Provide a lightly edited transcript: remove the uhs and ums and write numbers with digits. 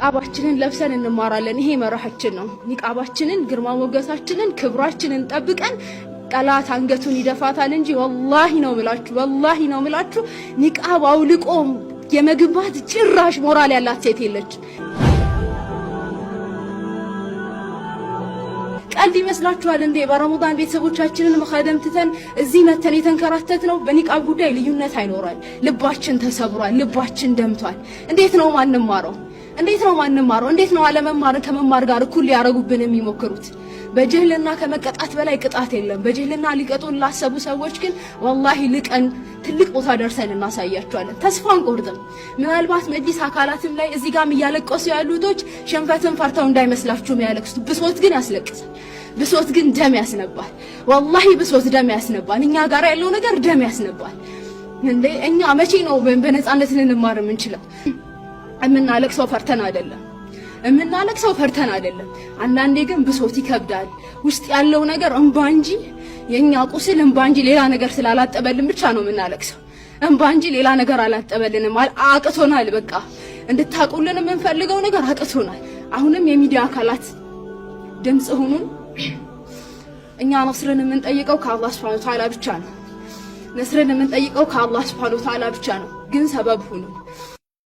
ኒቃባችንን ለብሰን እንማራለን። ይሄ መርሃችን ነው። ኒቃባችንን፣ ግርማ ሞገሳችንን፣ ክብራችንን ጠብቀን ጠላት አንገቱን ይደፋታል እንጂ ወላሂ ነው ምላችሁ ኒቃብ አውልቆ የመግባት ጭራሽ ሞራል ያላት ሴት የለች። ቀልድ ይመስላችኋል እንዴ? በረመዳን ቤተሰቦቻችንን መኸደም ትተን እዚህ መተን የተንከራተት ነው። በኒቃብ ጉዳይ ልዩነት አይኖራል። ልባችን ተሰብሯል፣ ልባችን ደምቷል። እንዴት ነው ማንማረው? እንዴት ነው አለመማርን ከመማር ጋር እኩል ሊያረጉብን የሚሞክሩት? በጅህልና ከመቀጣት በላይ ቅጣት የለም። በጅህልና ሊቀጡን ላሰቡ ሰዎች ግን ወላሂ ልቀን ትልቅ ቦታ ደርሰን እናሳያቸዋለን። ተስፋ አንቆርጥም። ምናልባት መጅሊስ አካላትም ላይ እዚህ ጋርም እያለቀሱ ያሉቶች ሸንፈትን ፈርተው እንዳይመስላችሁ የሚያለቅሱት ብሶት ግን ያስለቅሳል። ብሶት ግን ደም ያስነባል። ወላሂ ብሶት ደም ያስነባል። እኛ ጋር ያለው ነገር ደም ያስነባል። እንዴ እኛ መቼ ነው በነፃነት ልንማር የምንችለው? የምናለቅሰው ፈርተን አይደለም። አንዳንዴ ግን ብሶት ይከብዳል። ውስጥ ያለው ነገር እንባ እንጂ የኛ ቁስል እንባ እንጂ ሌላ ነገር ስላላጠበልን ብቻ ነው የምናለቅሰው። እንባ እንጂ ሌላ ነገር አላጠበልንም። አቅቶናል። በቃ እንድታቁልን የምንፈልገው ነገር አቅቶናል። አሁንም የሚዲያ አካላት ድምጽ ሁኑን። እኛ ነስርን የምንጠይቀው ከአላህ Subhanahu Wa Ta'ala ብቻ ነው። ነስርን የምንጠይቀው ከአላህ Subhanahu Wa Ta'ala ብቻ ነው። ግን ሰበብ ሁኑ።